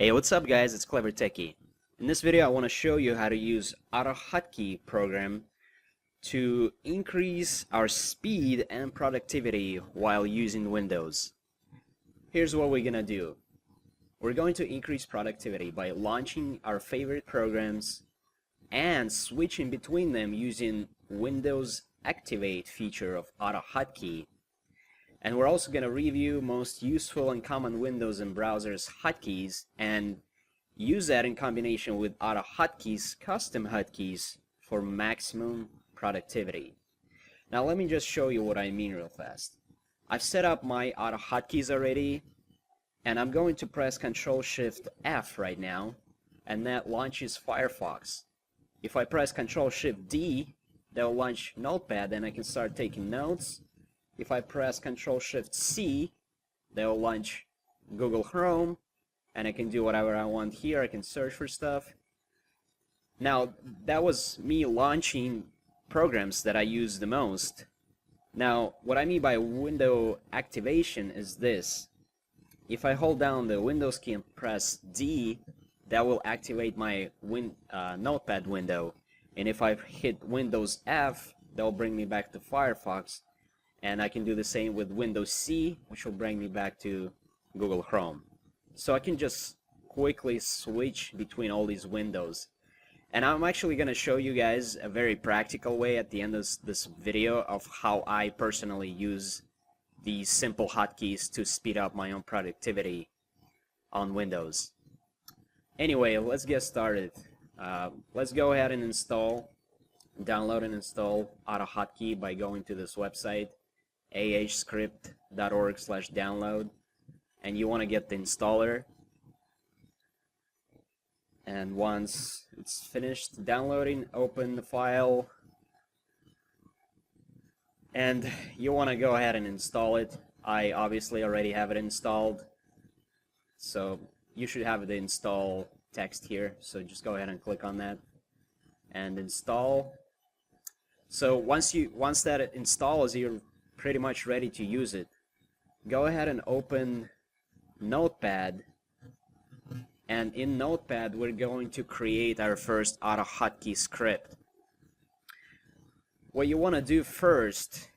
Hey, what's up guys? It's Clever Techie. In this video I want to show you how to use AutoHotkey program to increase our speed and productivity while using Windows. Here's what we're gonna do. We're going to increase productivity by launching our favorite programs and switching between them using Windows Activate feature of AutoHotkey. And we're also going to review most useful and common Windows and browsers hotkeys and use that in combination with AutoHotkey's custom hotkeys for maximum productivity. Now let me just show you what I mean real fast. I've set up my AutoHotkeys already, and I'm going to press Ctrl-Shift-F right now, and that launches Firefox. If I press Ctrl-Shift-D, that will launch Notepad and I can start taking notes. If I press Ctrl-Shift-C, that will launch Google Chrome, and I can do whatever I want here. I can search for stuff. Now, that was me launching programs that I use the most. Now, what I mean by window activation is this. If I hold down the Windows key and press D, that will activate my Notepad window. And if I hit Windows F, that will bring me back to Firefox. And I can do the same with Windows C, which will bring me back to Google Chrome. So I can just quickly switch between all these windows. And I'm actually going to show you guys a very practical way at the end of this video of how I personally use these simple hotkeys to speed up my own productivity on Windows. Anyway, let's get started. Let's go ahead and download and install AutoHotkey by going to this website, ahscript.org/download, and you want to get the installer. And once it's finished downloading, open the file, and you want to go ahead and install it. I obviously already have it installed, so you should have the install text here, so just go ahead and click on that and install. So once that installs, you're pretty much ready to use it. Go ahead and open Notepad, and in Notepad we're going to create our first AutoHotkey script. What you want to do first,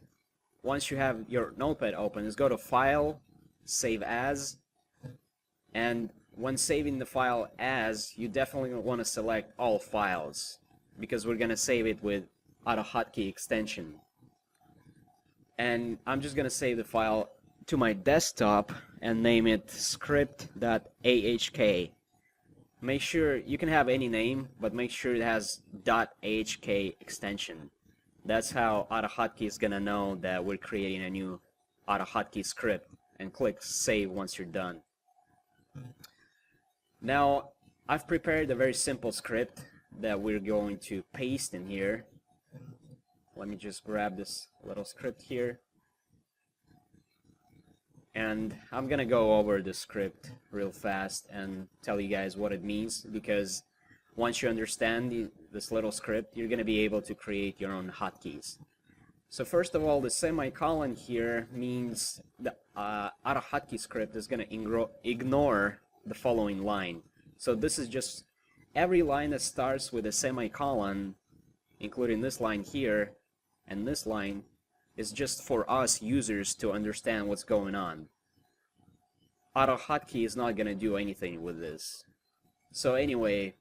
once you have your Notepad open, is go to File, Save As, and when saving the file as, you definitely want to select all files because we're going to save it with AutoHotkey extension. And I'm just going to save the file to my desktop and name it script.ahk. Make sure you can have any name, but make sure it has .ahk extension. That's how AutoHotkey is going to know that we're creating a new AutoHotkey script, and click save once you're done. Now, I've prepared a very simple script that we're going to paste in here. Let me just grab this little script here. And I'm gonna go over the script real fast and tell you guys what it means, because once you understand this little script, you're gonna be able to create your own hotkeys. So first of all, the semicolon here means the AutoHotkey script is gonna ignore the following line. So this is just every line that starts with a semicolon, including this line here, and this line is just for us users to understand what's going on. AutoHotkey is not going to do anything with this. So anyway,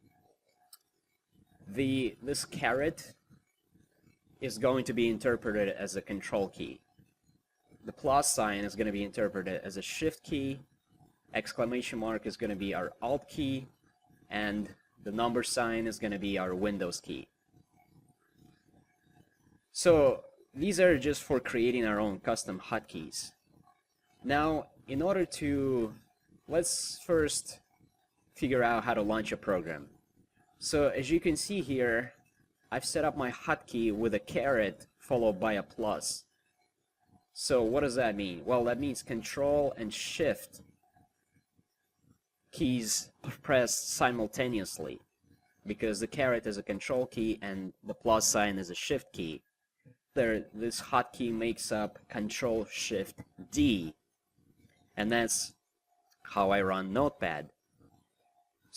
this caret is going to be interpreted as a control key. The plus sign is going to be interpreted as a shift key. Exclamation mark is going to be our alt key, and the number sign is going to be our Windows key. So these are just for creating our own custom hotkeys. Now, in order to, let's first figure out how to launch a program. So as you can see here, I've set up my hotkey with a caret followed by a plus. So what does that mean? Well, that means Control and Shift keys pressed simultaneously, because the caret is a control key and the plus sign is a shift key. This hotkey makes up Control-Shift-D, and that's how I run Notepad.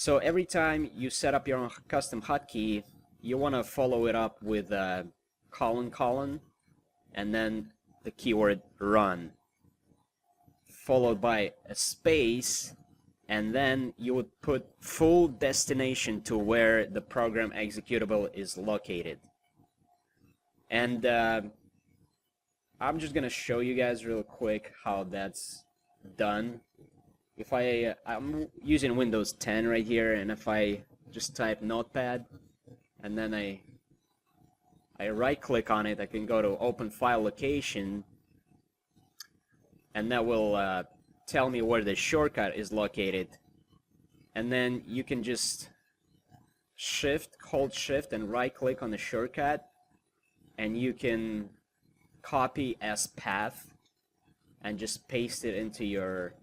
So every time you set up your own custom hotkey, you want to follow it up with a colon and then the keyword run, followed by a space, and then you would put full destination to where the program executable is located. And I'm just gonna show you guys real quick how that's done. If I'm using Windows 10 right here, and if I just type Notepad and then I right click on it, I can go to open file location, and that will tell me where the shortcut is located. And then you can just hold shift and right click on the shortcut, and you can copy as path and just paste it into your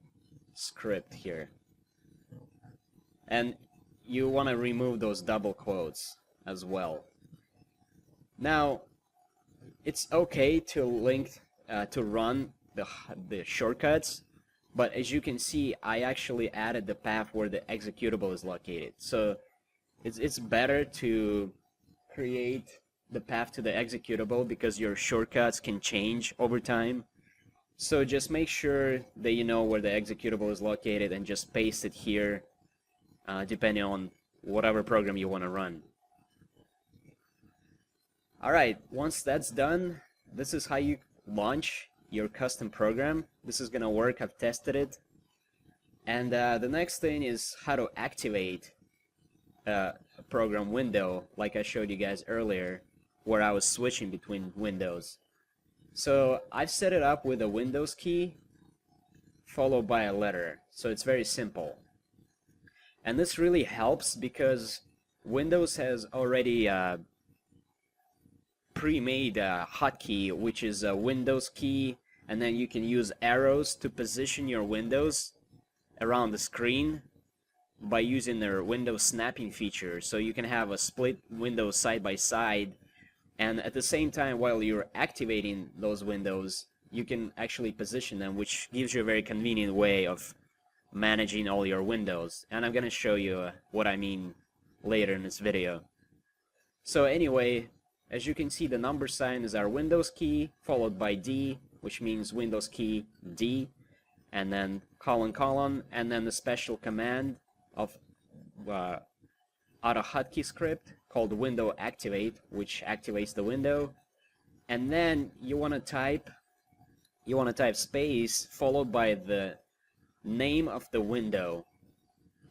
script here. And you want to remove those double quotes as well. Now, it's okay to link to run the shortcuts, but as you can see, I actually added the path where the executable is located. So it's better to create the path to the executable because your shortcuts can change over time. So just make sure that you know where the executable is located and just paste it here, depending on whatever program you want to run. Alright, once that's done, this is how you launch your custom program. This is gonna work, I've tested it. And the next thing is how to activate a program window, like I showed you guys earlier, where I was switching between windows. So I've set it up with a Windows key followed by a letter, so it's very simple. And this really helps because Windows has already pre-made hotkey, which is a Windows key, and then you can use arrows to position your windows around the screen by using their window snapping feature. So you can have a split window side by side, and at the same time, while you're activating those windows, you can actually position them, which gives you a very convenient way of managing all your windows. And I'm gonna show you what I mean later in this video. So anyway, as you can see, the number sign is our Windows key, followed by D, which means Windows key D, and then colon, and then the special command of AutoHotkey script called window activate, which activates the window. And then you want to type space followed by the name of the window.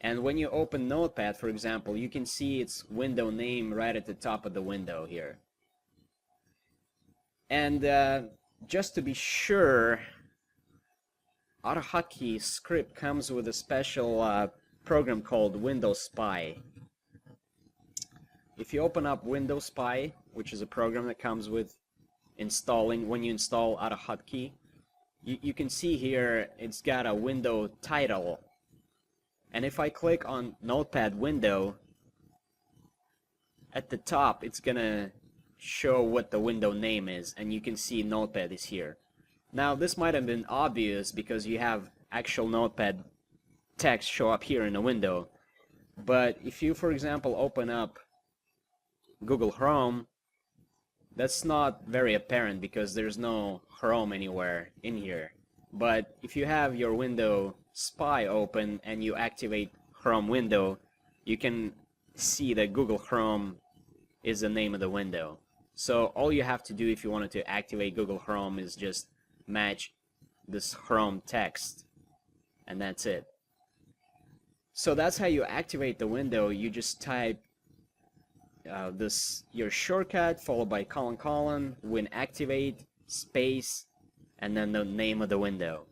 And when you open Notepad, for example, you can see its window name right at the top of the window here. And just to be sure, AutoHotkey script comes with a special program called Windows Spy. If you open up Windows Spy, which is a program that comes with installing, when you install AutoHotkey, you can see here it's got a window title. And if I click on Notepad window, at the top it's gonna show what the window name is, and you can see Notepad is here. Now this might have been obvious because you have actual Notepad text show up here in the window, but if you, for example, open up Google Chrome, that's not very apparent because there's no Chrome anywhere in here. But if you have your window Spy open and you activate Chrome window, you can see that Google Chrome is the name of the window. So all you have to do if you wanted to activate Google Chrome is just match this Chrome text, and that's it. So that's how you activate the window. You just type your shortcut followed by colon, win activate, space, and then the name of the window.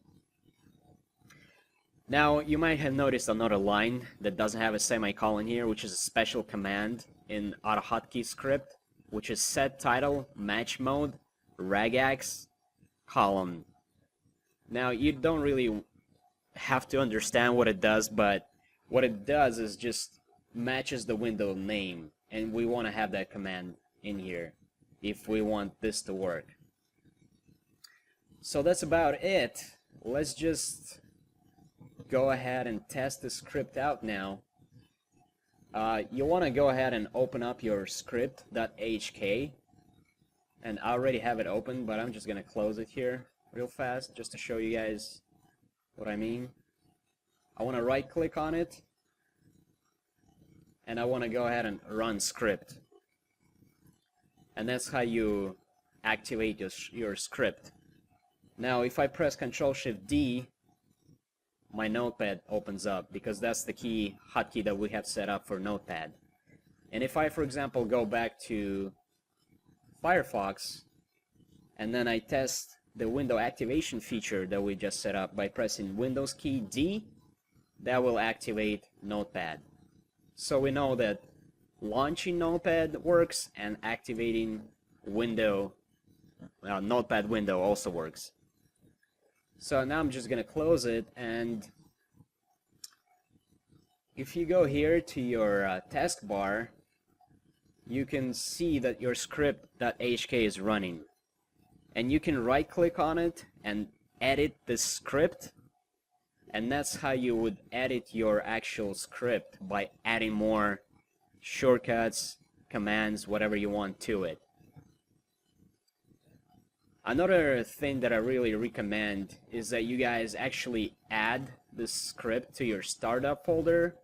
Now you might have noticed another line that doesn't have a semicolon here, which is a special command in AutoHotkey script, which is set title match mode regex column. Now you don't really have to understand what it does, but what it does is just matches the window name, and we want to have that command in here if we want this to work. So that's about it. Let's just go ahead and test the script out now. you want to go ahead and open up your script.hk, and I already have it open, but I'm just gonna close it here real fast just to show you guys what I mean. I want to right click on it, and I want to go ahead and run script, and that's how you activate your script. Now if I press Ctrl-Shift-D, my notepad opens up, because that's the key hotkey that we have set up for notepad. And if I, for example, go back to Firefox and then I test the window activation feature that we just set up by pressing Windows key D, that will activate notepad. So we know that launching notepad works and activating notepad window also works. So now I'm just gonna close it, and if you go here to your taskbar, you can see that your script.hk is running, and you can right click on it and edit the script, and that's how you would edit your actual script, by adding more shortcuts, commands, whatever you want to it. Another thing that I really recommend is that you guys actually add the script to your startup folder.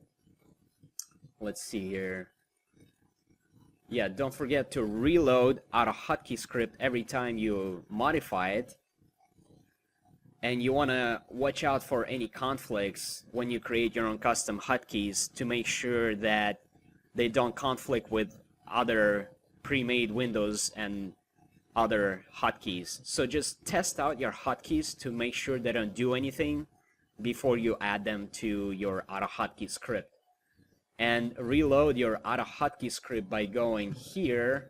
Let's see here. Yeah, don't forget to reload AutoHotkey script every time you modify it. And you want to watch out for any conflicts when you create your own custom hotkeys, to make sure that they don't conflict with other pre-made windows and other hotkeys. So just test out your hotkeys to make sure they don't do anything before you add them to your AutoHotkey script. And reload your AutoHotkey script by going here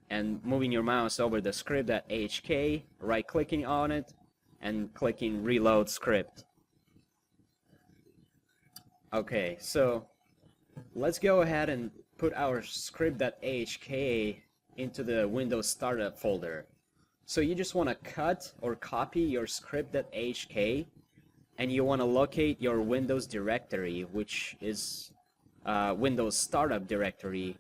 and moving your mouse over the script.hk, right clicking on it and clicking reload script. Okay, so let's go ahead and put our script.hk into the Windows startup folder. So you just want to cut or copy your script.hk, and you want to locate your Windows directory, which is Windows startup directory,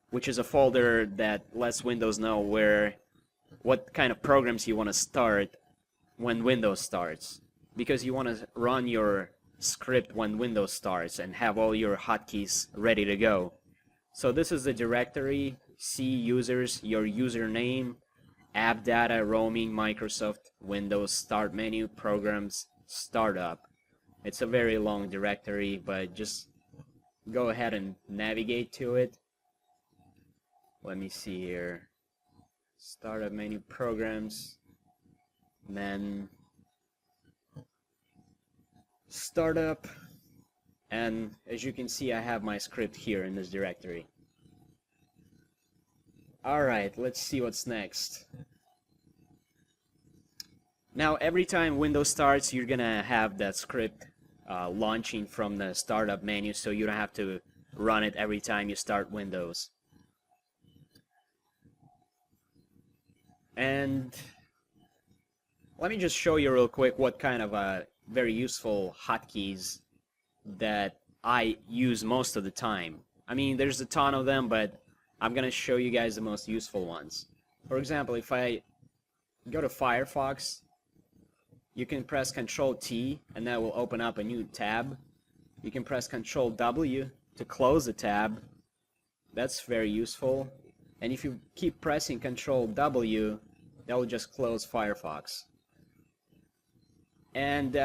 which is a folder that lets Windows know what kind of programs you want to start when Windows starts, because you want to run your script when Windows starts and have all your hotkeys ready to go. So this is the directory. See users, your username, app data, roaming, Microsoft, Windows, start menu, programs, startup. It's a very long directory, but just go ahead and navigate to it. Let me see here. Startup menu, programs, then startup, and as you can see, I have my script here in this directory. Alright, let's see what's next. Now every time Windows starts, you're gonna have that script launching from the startup menu, so you don't have to run it every time you start Windows. And let me just show you real quick what kind of very useful hotkeys that I use most of the time. I mean, there's a ton of them, but I'm gonna show you guys the most useful ones. For example, if I go to Firefox, you can press Ctrl-T and that will open up a new tab. You can press Ctrl-W to close the tab. That's very useful. And if you keep pressing Ctrl-W, that will just close Firefox. And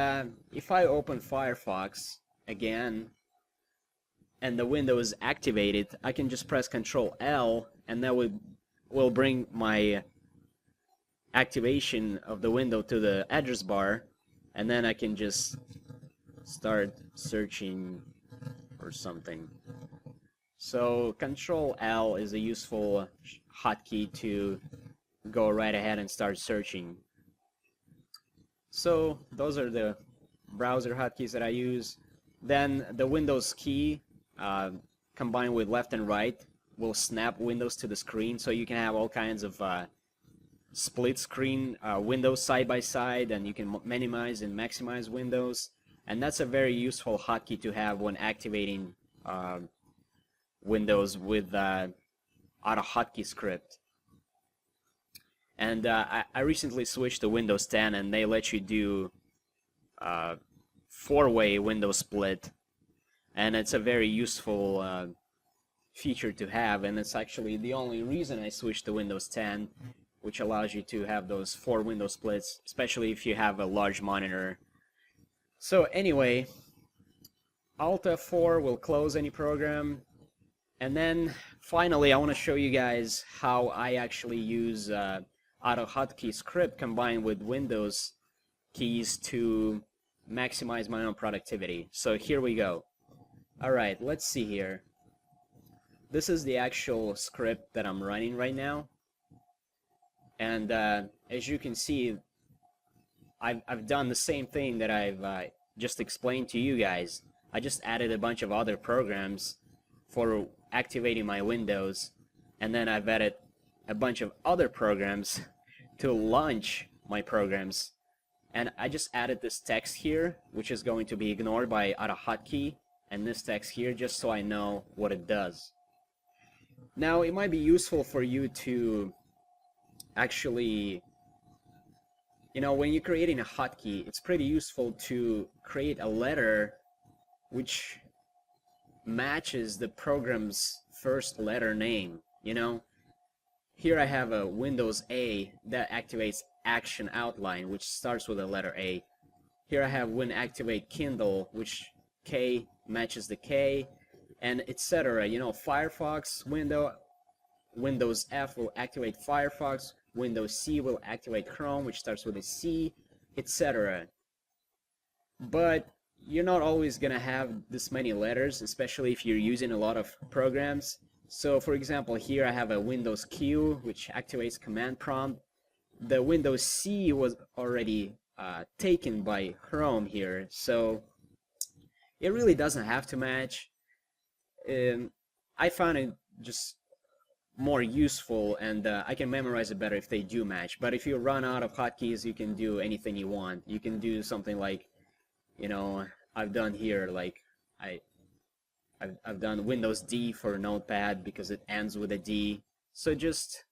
if I open Firefox again, and the window is activated, I can just press Ctrl-L, and that will bring my activation of the window to the address bar, and then I can just start searching for something. So Ctrl-L is a useful hotkey to go right ahead and start searching. So those are the browser hotkeys that I use. Then the Windows key combined with left and right will snap windows to the screen, so you can have all kinds of split screen windows side by side, and you can minimize and maximize windows. And that's a very useful hotkey to have when activating Windows with AutoHotkey script. And I recently switched to Windows 10, and they let you do 4-way window split, and it's a very useful feature to have, and it's actually the only reason I switched to Windows 10, which allows you to have those 4 window splits, especially if you have a large monitor. So anyway, Alt F4 will close any program, and then finally I want to show you guys how I actually use AutoHotkey script combined with Windows keys to maximize my own productivity. So here we go. Alright, let's see here. This is the actual script that I'm running right now, and as you can see, I've done the same thing that I've just explained to you guys. I just added a bunch of other programs for activating my windows, and then I've added a bunch of other programs to launch my programs. And I just added this text here, which is going to be ignored by AutoHotkey, and this text here, just so I know what it does. Now, it might be useful for you to actually, you know, when you're creating a hotkey, it's pretty useful to create a letter which matches the program's first letter name, you know. Here I have a Windows A that activates Action Outline, which starts with the letter A. Here I have Win Activate Kindle, which K matches the K, and etc. You know, Firefox window, Windows F will activate Firefox, Windows C will activate Chrome, which starts with a C, etc. But you're not always gonna have this many letters, especially if you're using a lot of programs. So for example, here I have a Windows Q, which activates command prompt. The Windows C was already taken by Chrome here, so it really doesn't have to match. I found it just more useful, and I can memorize it better if they do match. But if you run out of hotkeys, you can do anything you want. You can do something like, you know, I've done here, like I've done Windows D for Notepad because it ends with a D. So just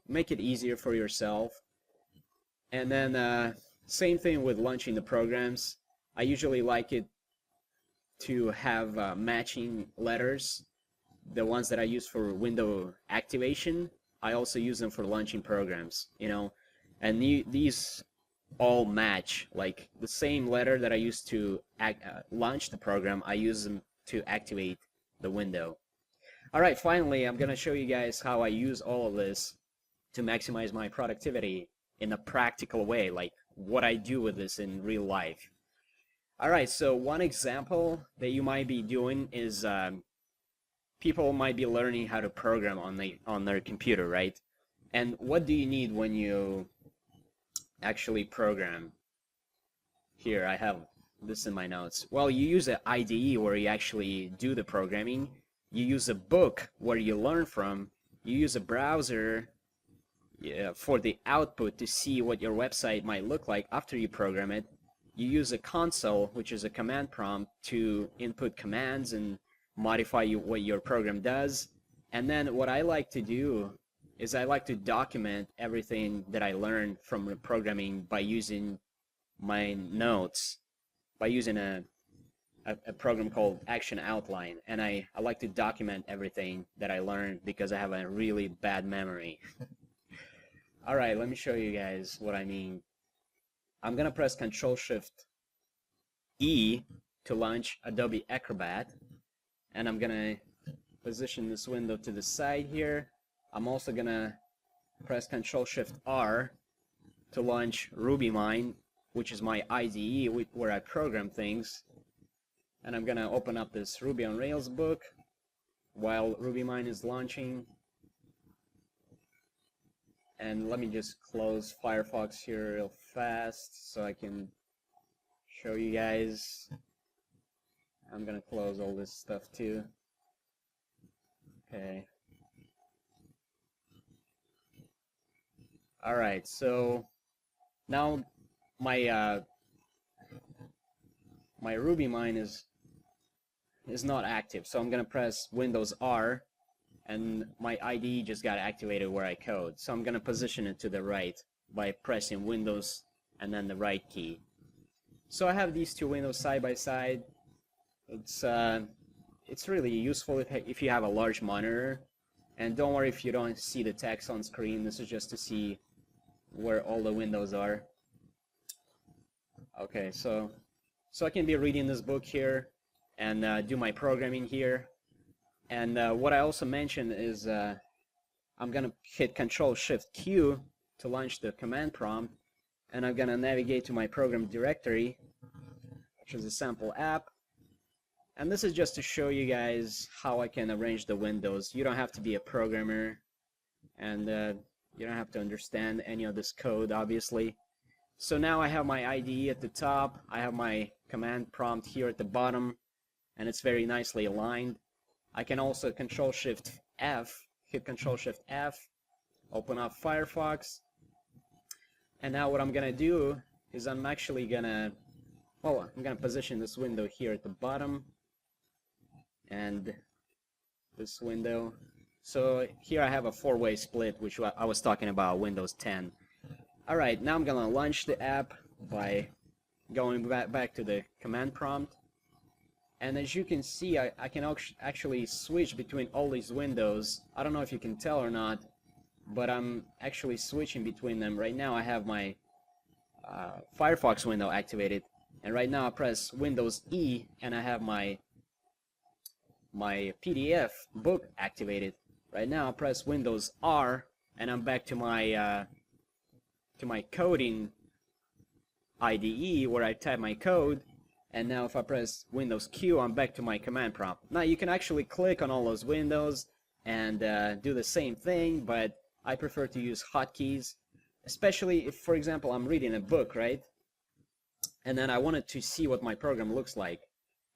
make it easier for yourself. And then same thing with launching the programs. I usually like it to have matching letters. The ones that I use for window activation, I also use them for launching programs, you know. And these all match, like the same letter that I use to launch the program, I use them to activate the window. Alright, finally, I'm gonna show you guys how I use all of this to maximize my productivity in a practical way, like what I do with this in real life. Alright, so one example that you might be doing is people might be learning how to program on their computer, right? And what do you need when you actually program? Here, I have this in my notes. Well, you use an IDE where you actually do the programming. You use a book where you learn from. You use a browser for the output to see what your website might look like after you program it. You use a console, which is a command prompt, to input commands and modify what your program does. And then what I like to do is I like to document everything that I learned from the programming by using my notes, by using a program called Action Outline. And I like to document everything that I learned because I have a really bad memory. Alright, let me show you guys what I mean. I'm gonna press Ctrl-Shift-E to launch Adobe Acrobat, and I'm gonna position this window to the side here. I'm also gonna press Ctrl-Shift-R to launch RubyMine, which is my IDE where I program things. And I'm gonna open up this Ruby on Rails book while RubyMine is launching. And let me just close Firefox here real fast so I can show you guys. I'm gonna close all this stuff too. Okay. Alright, so now my my RubyMine is is not active, so I'm gonna press Windows R, and my IDE just got activated where I code. So I'm gonna position it to the right by pressing Windows and then the right key. So I have these two windows side by side. It's really useful if you have a large monitor. And don't worry if you don't see the text on screen. This is just to see where all the windows are. Okay, so I can be reading this book here and do my programming here. And what I also mentioned is I'm gonna hit Control-Shift-Q to launch the command prompt, and I'm gonna navigate to my program directory, which is a sample app. And this is just to show you guys how I can arrange the windows. You don't have to be a programmer, and you don't have to understand any of this code, obviously. So now I have my IDE at the top, I have my command prompt here at the bottom, and it's very nicely aligned. I can also Control-Shift-F, hit Control-Shift-F, open up Firefox, and now what I'm gonna do is I'm gonna position this window here at the bottom, and this window. So here I have a four-way split, which I was talking about, Windows 10. Alright, now I'm gonna launch the app by going back to the command prompt. And as you can see, I can actually switch between all these windows. I don't know if you can tell or not, but I'm actually switching between them. Right now I have my Firefox window activated, and right now I press Windows E and I have my PDF book activated. Right now I press Windows R and I'm back to my coding IDE where I type my code. And now if I press Windows Q, I'm back to my command prompt. Now you can actually click on all those windows and do the same thing, but I prefer to use hotkeys, especially if, for example, I'm reading a book, right? And then I wanted to see what my program looks like.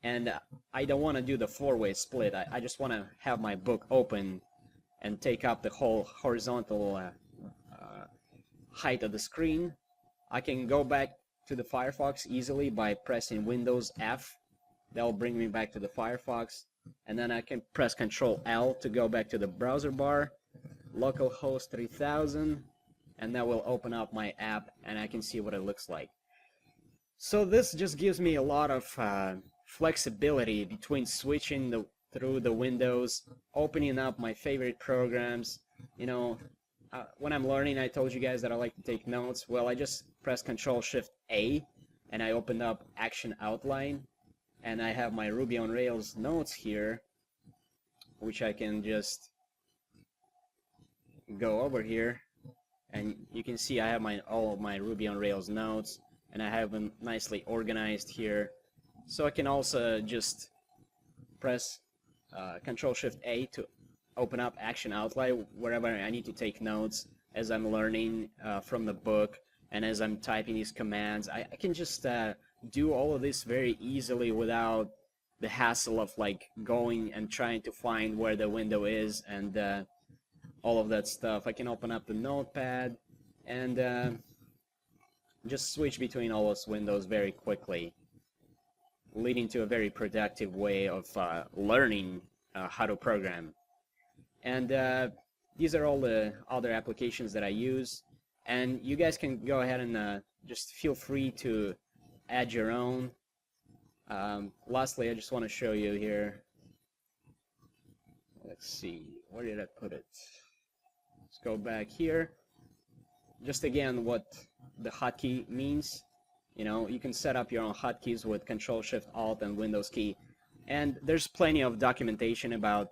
And I don't want to do the four-way split. I just want to have my book open and take up the whole horizontal height of the screen. I can go back to the Firefox easily by pressing Windows F. That will bring me back to the Firefox, and then I can press Control L to go back to the browser bar, localhost 3000, and that will open up my app and I can see what it looks like. So this just gives me a lot of flexibility between switching through the windows, opening up my favorite programs. You know, when I'm learning, I told you guys that I like to take notes. Well, I just press Control-Shift-A and I opened up Action Outline, and I have my Ruby on Rails notes here, which I can just go over here, and you can see I have all of my Ruby on Rails notes, and I have them nicely organized here. So I can also just press Control-Shift-A to open up Action Outline wherever I need to take notes as I'm learning from the book, and as I'm typing these commands. I can just do all of this very easily without the hassle of like going and trying to find where the window is and all of that stuff. I can open up the notepad and just switch between all those windows very quickly, leading to a very productive way of learning how to program. And these are all the other applications that I use, and you guys can go ahead and just feel free to add your own. Lastly, I just want to show you here. Let's see, where did I put it? Let's go back here. Just again, what the hotkey means. You know, you can set up your own hotkeys with Control-Shift-Alt and Windows key, and there's plenty of documentation about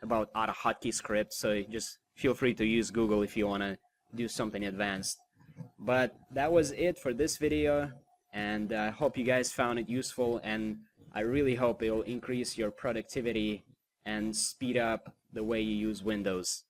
about AutoHotkey scripts, so just feel free to use Google if you want to do something advanced. But that was it for this video, and I hope you guys found it useful, and I really hope it will increase your productivity and speed up the way you use Windows.